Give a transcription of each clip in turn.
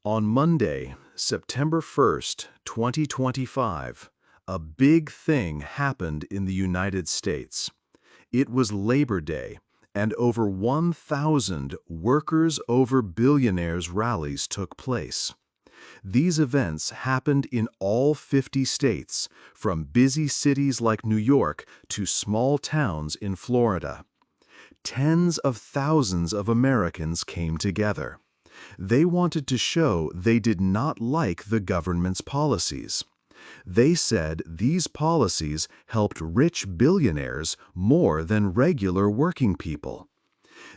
On Monday, September 1st, 2025, a big thing happened in the United States. It was Labor Day, and over 1,000 Workers Over Billionaires rallies took place. These events happened in all 50 states, from busy cities like New York to small towns in Florida. Tens of thousands of Americans came together. They wanted to show they did not like the government's policies. They said these policies helped rich billionaires more than regular working people.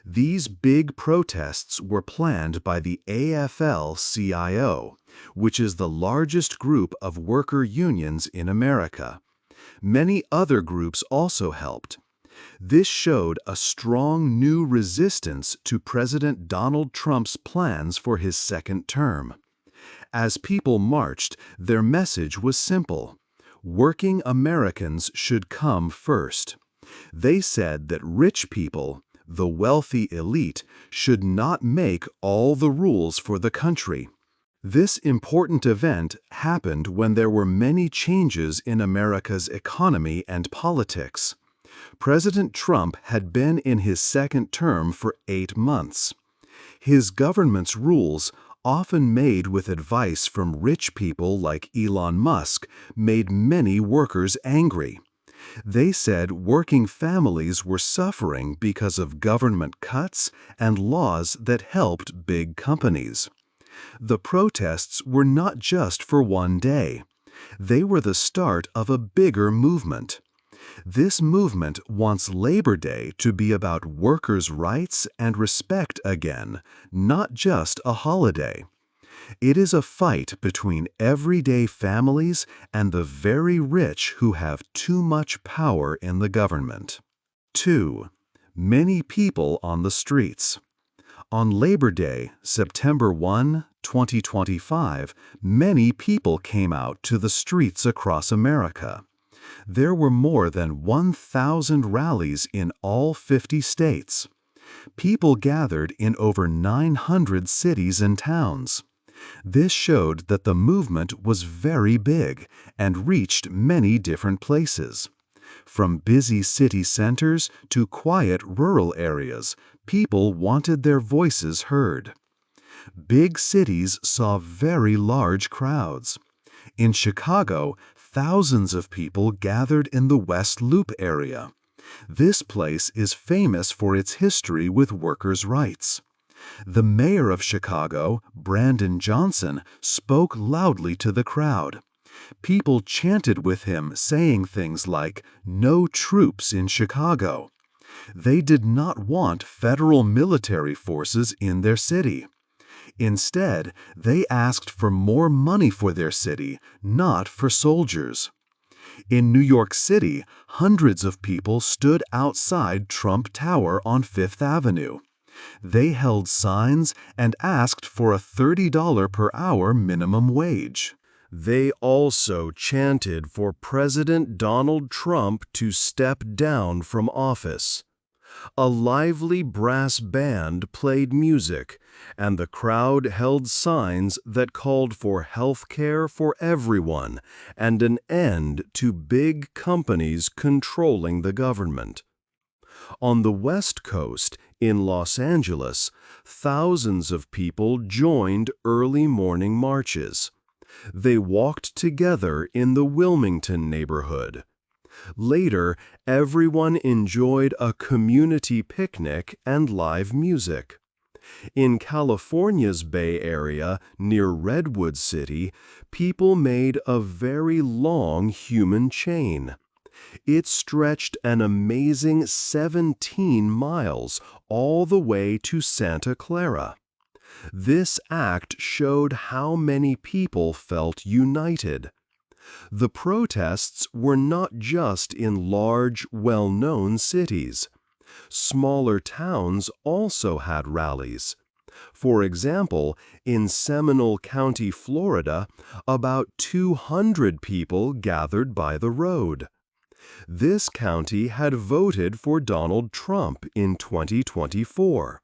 These big protests were planned by the AFL-CIO, which is the largest group of worker unions in America. Many other groups also helped. This showed a strong new resistance to President Donald Trump's plans for his second term. As people marched, their message was simple: working Americans should come first. They said that rich people, the wealthy elite, should not make all the rules for the country. This important event happened when there were many changes in America's economy and politics. President Trump had been in his second term for 8 months. His government's rules, often made with advice from rich people like Elon Musk, made many workers angry. They said working families were suffering because of government cuts and laws that helped big companies. The protests were not just for one day. They were the start of a bigger movement. This movement wants Labor Day to be about workers' rights and respect again, not just a holiday. It is a fight between everyday families and the very rich who have too much power in the government. 2. Many people on the streets. On Labor Day, September 1, 2025, many people came out to the streets across America. There were more than 1,000 rallies in all 50 states. People gathered in over 900 cities and towns. This showed that the movement was very big and reached many different places. From busy city centers to quiet rural areas, people wanted their voices heard. Big cities saw very large crowds. In Chicago, thousands of people gathered in the West Loop area. This place is famous for its history with workers' rights. The mayor of Chicago, Brandon Johnson, spoke loudly to the crowd. People chanted with him, saying things like, "No troops in Chicago." They did not want federal military forces in their city. Instead, they asked for more money for their city, not for soldiers. In New York City, hundreds of people stood outside Trump Tower on Fifth Avenue. They held signs and asked for a $30 per hour minimum wage. They also chanted for President Donald Trump to step down from office. A lively brass band played music, and the crowd held signs that called for health care for everyone and an end to big companies controlling the government. On the West Coast, in Los Angeles, thousands of people joined early morning marches. They walked together in the Wilmington neighborhood. Later, everyone enjoyed a community picnic and live music. In California's Bay Area, near Redwood City, people made a very long human chain. It stretched an amazing 17 miles all the way to Santa Clara. This act showed how many people felt united. The protests were not just in large, well-known cities. Smaller towns also had rallies. For example, in Seminole County, Florida, about 200 people gathered by the road. This county had voted for Donald Trump in 2024.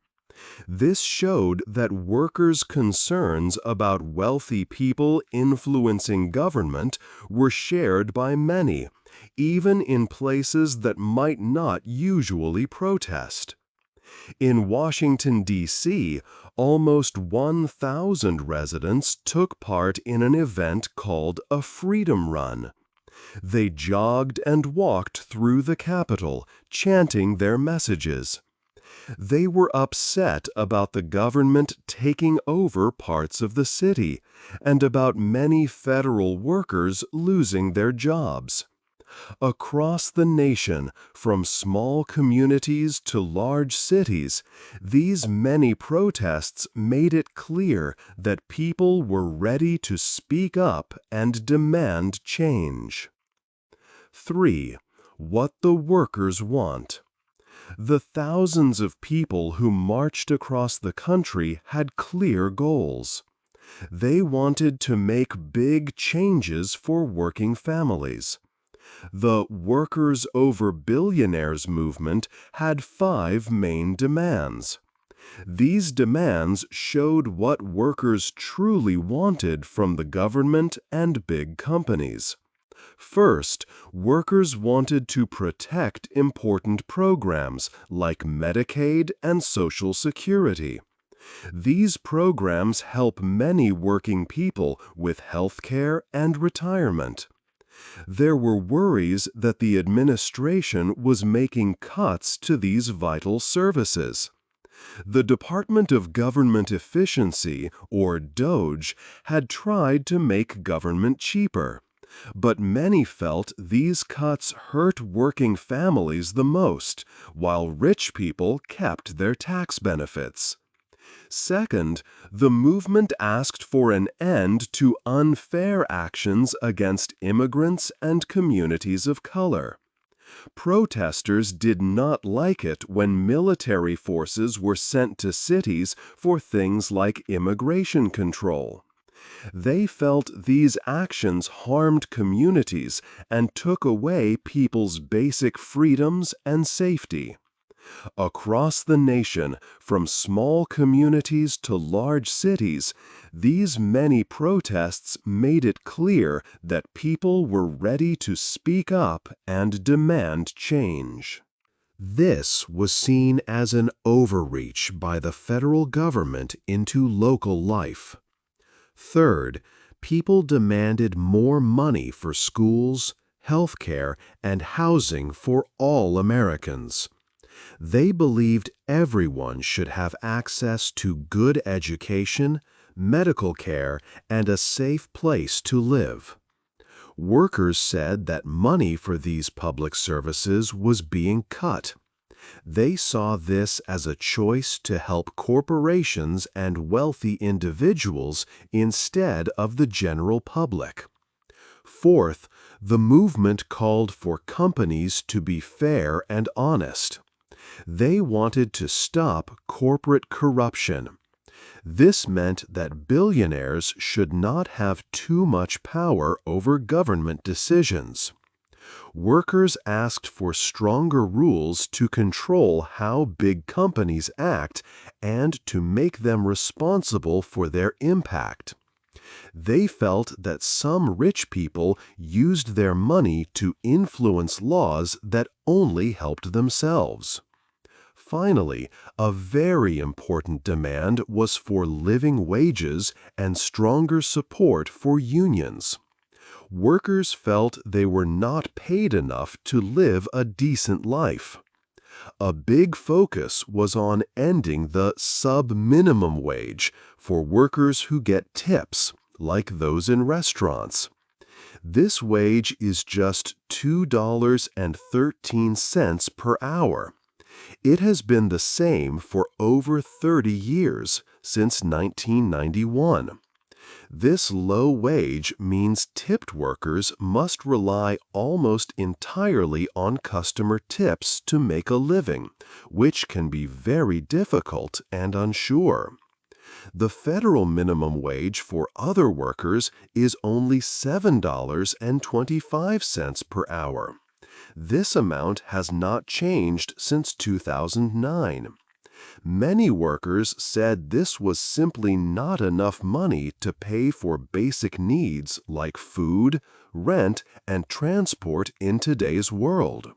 This showed that workers' concerns about wealthy people influencing government were shared by many, even in places that might not usually protest. In Washington, D.C., almost 1,000 residents took part in an event called a Freedom Run. They jogged and walked through the Capitol, chanting their messages. They were upset about the government taking over parts of the city and about many federal workers losing their jobs. Across the nation, from small communities to large cities, these many protests made it clear that people were ready to speak up and demand change. 3. What the workers want. The thousands of people who marched across the country had clear goals. They wanted to make big changes for working families. The Workers Over Billionaires movement had 5 main demands. These demands showed what workers truly wanted from the government and big companies. First, workers wanted to protect important programs like Medicaid and Social Security. These programs help many working people with health care and retirement. There were worries that the administration was making cuts to these vital services. The Department of Government Efficiency, or DOGE, had tried to make government cheaper. But many felt these cuts hurt working families the most, while rich people kept their tax benefits. Second, the movement asked for an end to unfair actions against immigrants and communities of color. Protesters did not like it when military forces were sent to cities for things like immigration control. They felt these actions harmed communities and took away people's basic freedoms and safety. Across the nation, from small communities to large cities, these many protests made it clear that people were ready to speak up and demand change. This was seen as an overreach by the federal government into local life. Third, people demanded more money for schools, health care, and housing for all Americans. They believed everyone should have access to good education, medical care, and a safe place to live. Workers said that money for these public services was being cut. They saw this as a choice to help corporations and wealthy individuals instead of the general public. Fourth, the movement called for companies to be fair and honest. They wanted to stop corporate corruption. This meant that billionaires should not have too much power over government decisions. Workers asked for stronger rules to control how big companies act and to make them responsible for their impact. They felt that some rich people used their money to influence laws that only helped themselves. Finally, a very important demand was for living wages and stronger support for unions. Workers felt they were not paid enough to live a decent life. A big focus was on ending the sub-minimum wage for workers who get tips, like those in restaurants. This wage is just $2.13 per hour. It has been the same for over 30 years, since 1991. This low wage means tipped workers must rely almost entirely on customer tips to make a living, which can be very difficult and unsure. The federal minimum wage for other workers is only $7.25 per hour. This amount has not changed since 2009. Many workers said this was simply not enough money to pay for basic needs like food, rent, and transport in today's world.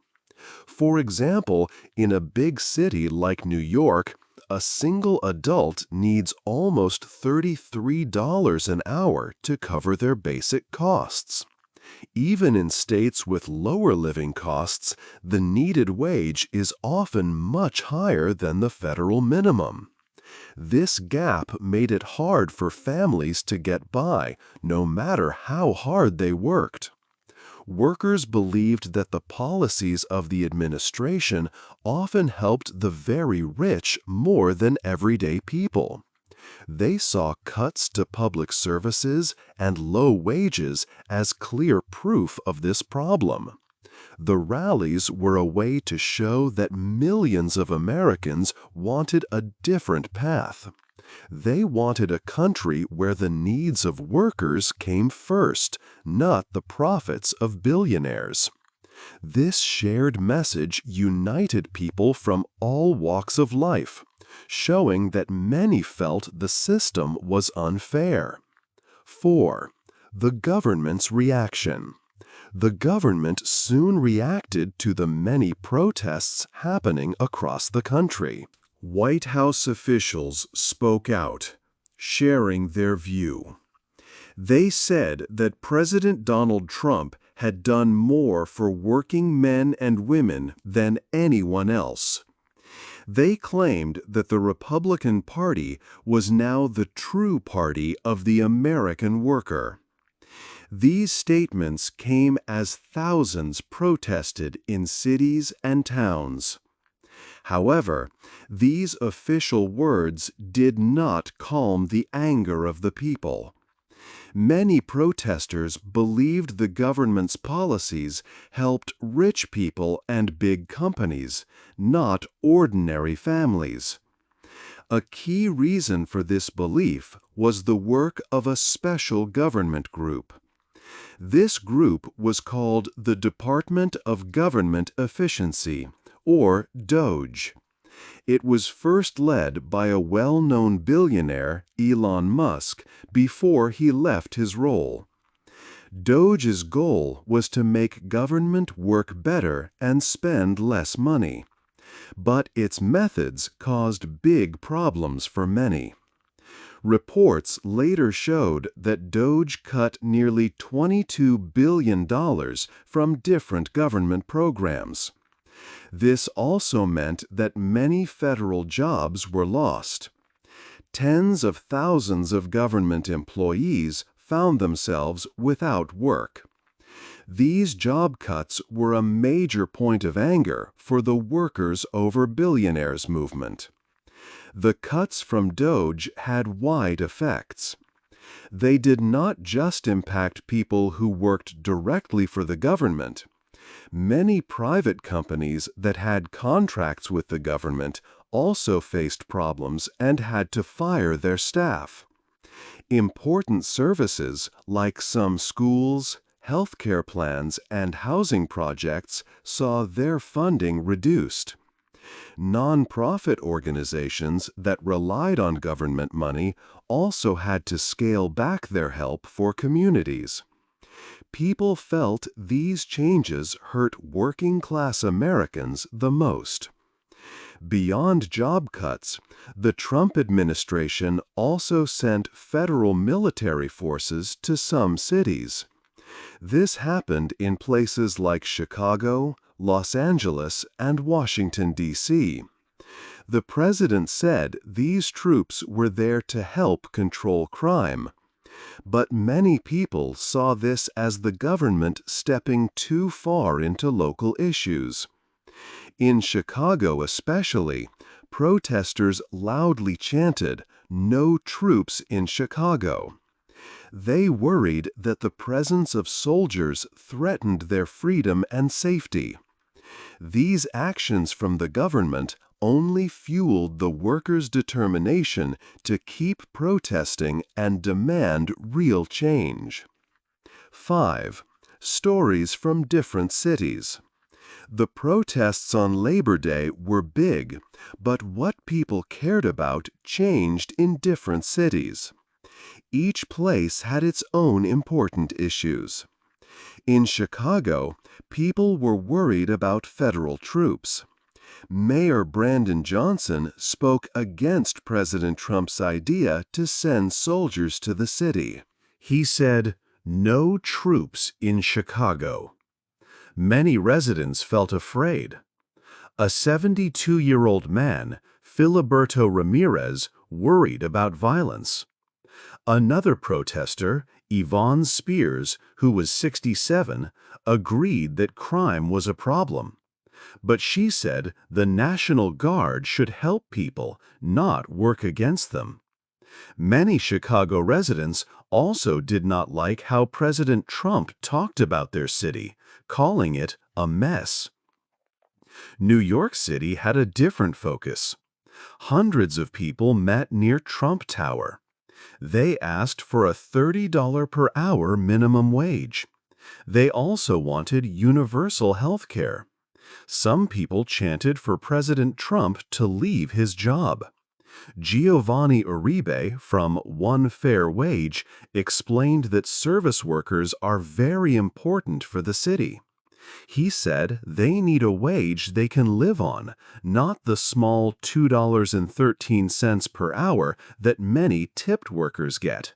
For example, in a big city like New York, a single adult needs almost $33 an hour to cover their basic costs. Even in states with lower living costs, the needed wage is often much higher than the federal minimum. This gap made it hard for families to get by, no matter how hard they worked. Workers believed that the policies of the administration often helped the very rich more than everyday people. They saw cuts to public services and low wages as clear proof of this problem. The rallies were a way to show that millions of Americans wanted a different path. They wanted a country where the needs of workers came first, not the profits of billionaires. This shared message united people from all walks of life, showing that many felt the system was unfair. 4. The government's reaction. The government soon reacted to the many protests happening across the country. White House officials spoke out, sharing their view. They said that President Donald Trump had done more for working men and women than anyone else. They claimed that the Republican Party was now the true party of the American worker. These statements came as thousands protested in cities and towns. However, these official words did not calm the anger of the people. Many protesters believed the government's policies helped rich people and big companies, not ordinary families. A key reason for this belief was the work of a special government group. This group was called the Department of Government Efficiency, or DOGE. It was first led by a well-known billionaire, Elon Musk, before he left his role. DOGE's goal was to make government work better and spend less money. But its methods caused big problems for many. Reports later showed that DOGE cut nearly $22 billion from different government programs. This also meant that many federal jobs were lost. Tens of thousands of government employees found themselves without work. These job cuts were a major point of anger for the workers over billionaires movement. The cuts from DOGE had wide effects. They did not just impact people who worked directly for the government. Many private companies that had contracts with the government also faced problems and had to fire their staff. Important services like some schools, healthcare plans, and housing projects saw their funding reduced. Nonprofit organizations that relied on government money also had to scale back their help for communities. People felt these changes hurt working-class Americans the most. Beyond job cuts, the Trump administration also sent federal military forces to some cities. This happened in places like Chicago, Los Angeles, and Washington, D.C. The president said these troops were there to help control crime. But many people saw this as the government stepping too far into local issues. In Chicago especially, protesters loudly chanted, "No troops in Chicago." They worried that the presence of soldiers threatened their freedom and safety. These actions from the government only fueled the workers' determination to keep protesting and demand real change. 5. Stories from different cities. The protests on Labor Day were big, but what people cared about changed in different cities. Each place had its own important issues. In Chicago, people were worried about federal troops. Mayor Brandon Johnson spoke against President Trump's idea to send soldiers to the city. He said, "No troops in Chicago." Many residents felt afraid. A 72-year-old man, Filiberto Ramirez, worried about violence. Another protester, Yvonne Spears, who was 67, agreed that crime was a problem. But she said the National Guard should help people, not work against them. Many Chicago residents also did not like how President Trump talked about their city, calling it a mess. New York City had a different focus. Hundreds of people met near Trump Tower. They asked for a $30 per hour minimum wage. They also wanted universal health care. Some people chanted for President Trump to leave his job. Giovanni Uribe from One Fair Wage explained that service workers are very important for the city. He said they need a wage they can live on, not the small $2.13 per hour that many tipped workers get.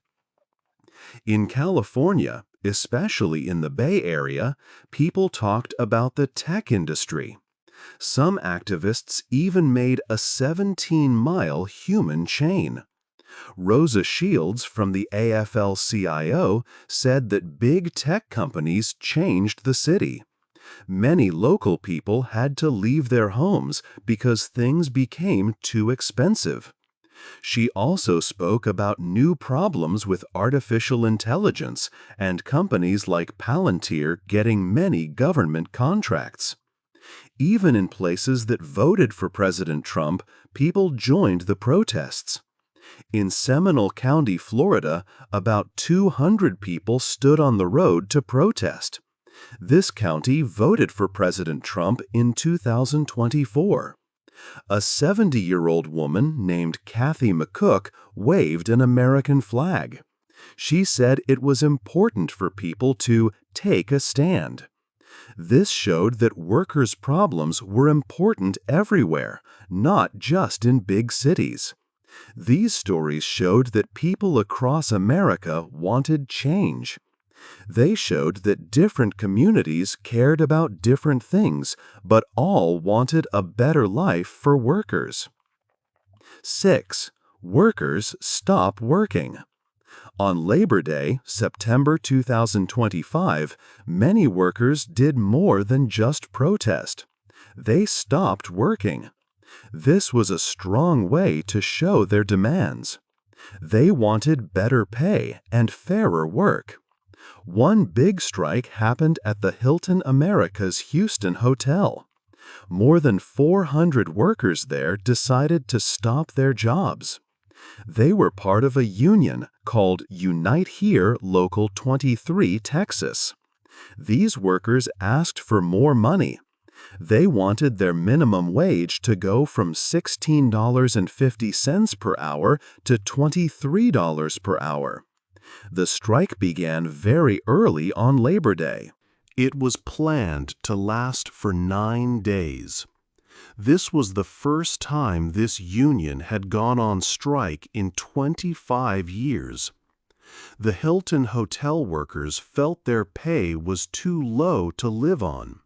In California, especially in the Bay Area, people talked about the tech industry. Some activists even made a 17-mile human chain. Rosa Shields from the AFL-CIO said that big tech companies changed the city. Many local people had to leave their homes because things became too expensive. She also spoke about new problems with artificial intelligence and companies like Palantir getting many government contracts. Even in places that voted for President Trump, people joined the protests. In Seminole County, Florida, about 200 people stood on the road to protest. This county voted for President Trump in 2024. A 70-year-old woman named Kathy McCook waved an American flag. She said it was important for people to take a stand. This showed that workers' problems were important everywhere, not just in big cities. These stories showed that people across America wanted change. They showed that different communities cared about different things, but all wanted a better life for workers. 6. Workers stop working. On Labor Day, September 2025, many workers did more than just protest. They stopped working. This was a strong way to show their demands. They wanted better pay and fairer work. One big strike happened at the Hilton Americas Houston Hotel. More than 400 workers there decided to stop their jobs. They were part of a union called Unite Here Local 23 Texas. These workers asked for more money. They wanted their minimum wage to go from $16.50 per hour to $23 per hour. The strike began very early on Labor Day. It was planned to last for 9 days. This was the first time this union had gone on strike in 25 years. The Hilton hotel workers felt their pay was too low to live on.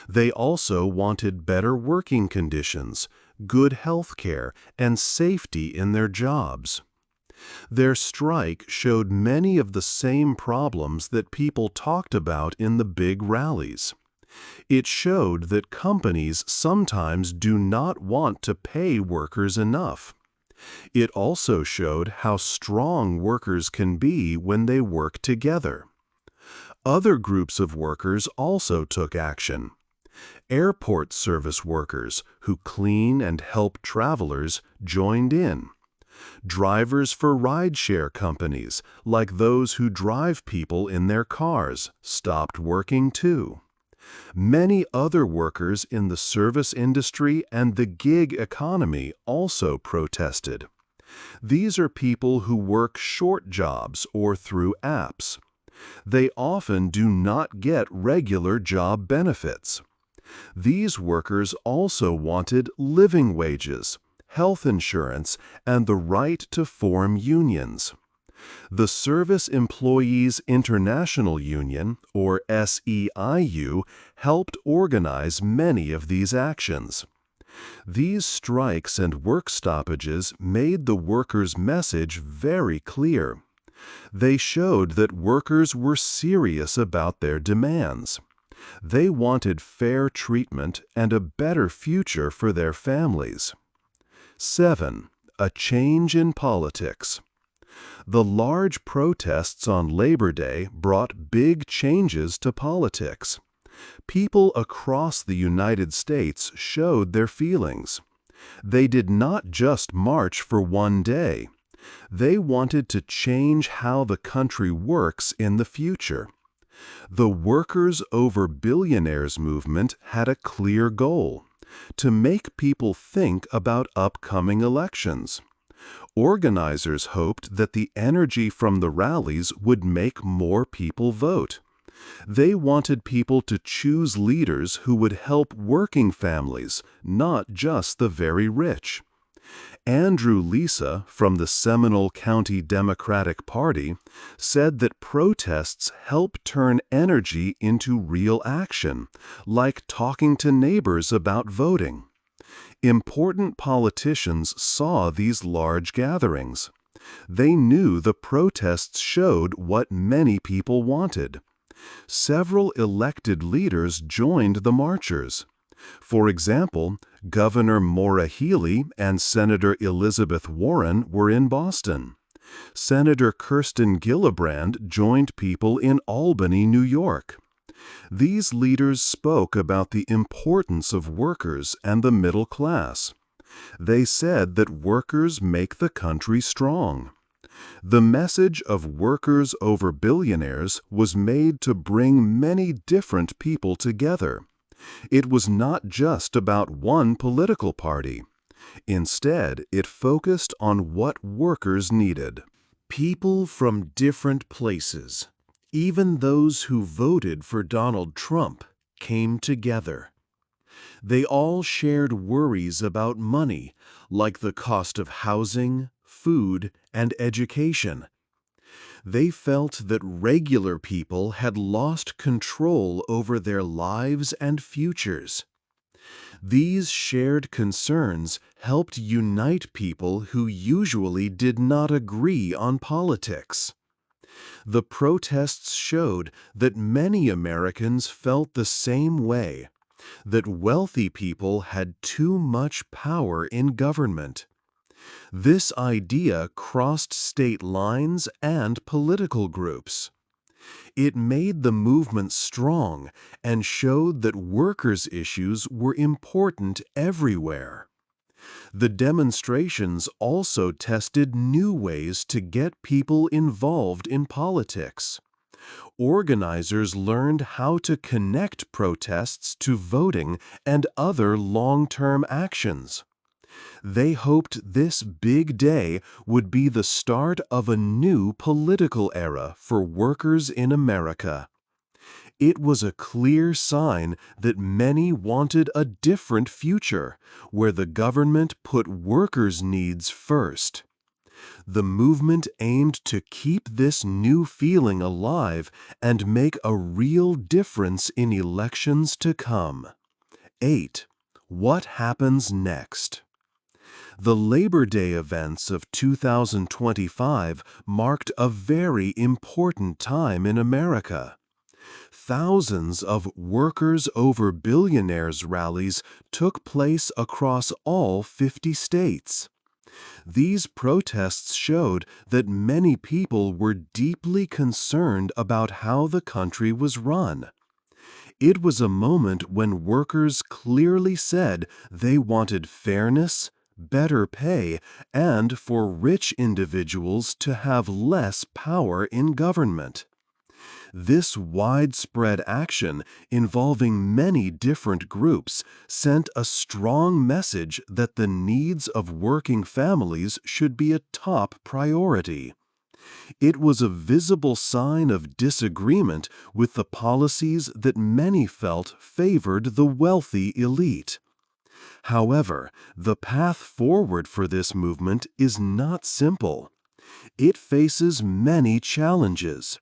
They also wanted better working conditions, good health care, and safety in their jobs. Their strike showed many of the same problems that people talked about in the big rallies. It showed that companies sometimes do not want to pay workers enough. It also showed how strong workers can be when they work together. Other groups of workers also took action. Airport service workers who clean and help travelers joined in. Drivers for rideshare companies, like those who drive people in their cars, stopped working too. Many other workers in the service industry and the gig economy also protested. These are people who work short jobs or through apps. They often do not get regular job benefits. These workers also wanted living wages, health insurance, and the right to form unions. The Service Employees International Union, or SEIU, helped organize many of these actions. These strikes and work stoppages made the workers' message very clear. They showed that workers were serious about their demands. They wanted fair treatment and a better future for their families. 7. A change in politics. The large protests on Labor Day brought big changes to politics. People across the United States showed their feelings. They did not just march for one day. They wanted to change how the country works in the future. The Workers Over Billionaires movement had a clear goal: to make people think about upcoming elections. Organizers hoped that the energy from the rallies would make more people vote. They wanted people to choose leaders who would help working families, not just the very rich. Andrew Lisa, from the Seminole County Democratic Party, said that protests help turn energy into real action, like talking to neighbors about voting. Important politicians saw these large gatherings. They knew the protests showed what many people wanted. Several elected leaders joined the marchers. For example, Governor Maura Healey and Senator Elizabeth Warren were in Boston. Senator Kirsten Gillibrand joined people in Albany, New York. These leaders spoke about the importance of workers and the middle class. They said that workers make the country strong. The message of Workers Over Billionaires was made to bring many different people together. It was not just about one political party. Instead, it focused on what workers needed. People from different places, even those who voted for Donald Trump, came together. They all shared worries about money, like the cost of housing, food, and education. They felt that regular people had lost control over their lives and futures. These shared concerns helped unite people who usually did not agree on politics. The protests showed that many Americans felt the same way, that wealthy people had too much power in government. This idea crossed state lines and political groups. It made the movement strong and showed that workers' issues were important everywhere. The demonstrations also tested new ways to get people involved in politics. Organizers learned how to connect protests to voting and other long-term actions. They hoped this big day would be the start of a new political era for workers in America. It was a clear sign that many wanted a different future, where the government put workers' needs first. The movement aimed to keep this new feeling alive and make a real difference in elections to come. 8. What happens next? The Labor Day events of 2025 marked a very important time in America. Thousands of Workers Over Billionaires rallies took place across all 50 states. These protests showed that many people were deeply concerned about how the country was run. It was a moment when workers clearly said they wanted fairness, better pay, and for rich individuals to have less power in government. This widespread action, involving many different groups, sent a strong message that the needs of working families should be a top priority. It was a visible sign of disagreement with the policies that many felt favored the wealthy elite. However, the path forward for this movement is not simple. It faces many challenges.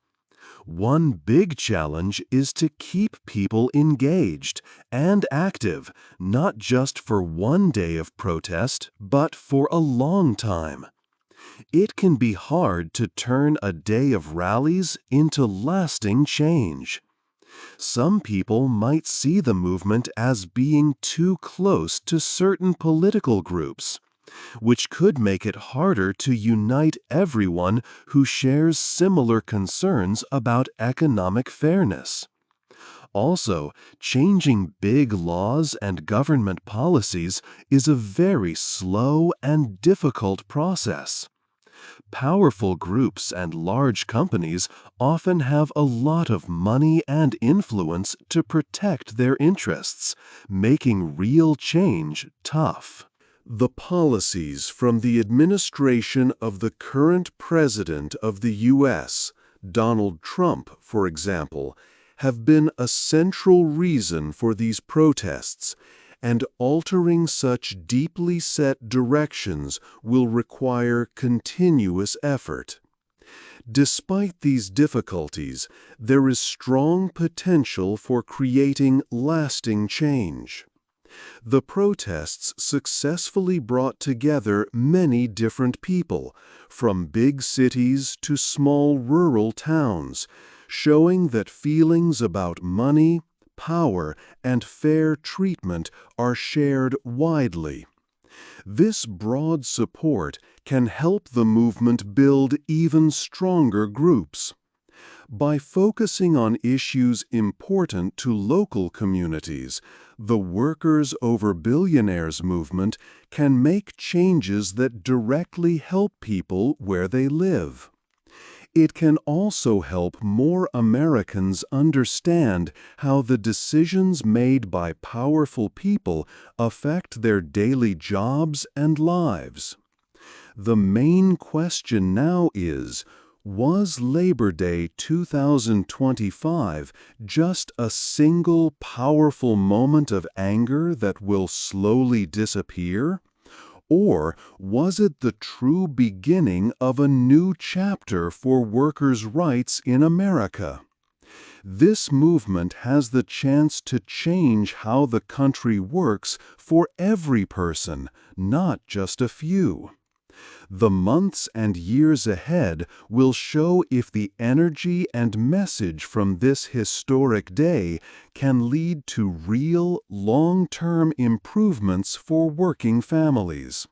One big challenge is to keep people engaged and active, not just for one day of protest, but for a long time. It can be hard to turn a day of rallies into lasting change. Some people might see the movement as being too close to certain political groups, which could make it harder to unite everyone who shares similar concerns about economic fairness. Also, changing big laws and government policies is a very slow and difficult process. Powerful groups and large companies often have a lot of money and influence to protect their interests, making real change tough. The policies from the administration of the current President of the U.S., Donald Trump, for example, have been a central reason for these protests, and altering such deeply set directions will require continuous effort. Despite these difficulties, there is strong potential for creating lasting change. The protests successfully brought together many different people, from big cities to small rural towns, showing that feelings about money, power, and fair treatment are shared widely. This broad support can help the movement build even stronger groups. By focusing on issues important to local communities, the Workers Over Billionaires movement can make changes that directly help people where they live. It can also help more Americans understand how the decisions made by powerful people affect their daily jobs and lives. The main question now is, was Labor Day 2025 just a single powerful moment of anger that will slowly disappear? Or was it the true beginning of a new chapter for workers' rights in America? This movement has the chance to change how the country works for every person, not just a few. The months and years ahead will show if the energy and message from this historic day can lead to real, long-term improvements for working families.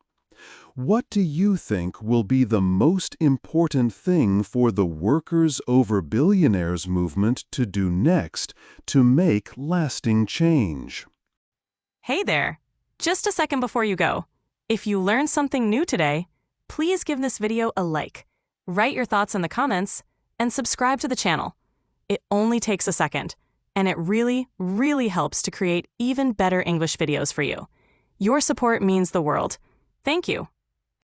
What do you think will be the most important thing for the Workers Over Billionaires movement to do next to make lasting change? Hey there! Just a second before you go. If you learned something new today, please give this video a like, write your thoughts in the comments, and subscribe to the channel. It only takes a second, and it really, really helps to create even better English videos for you. Your support means the world. Thank you.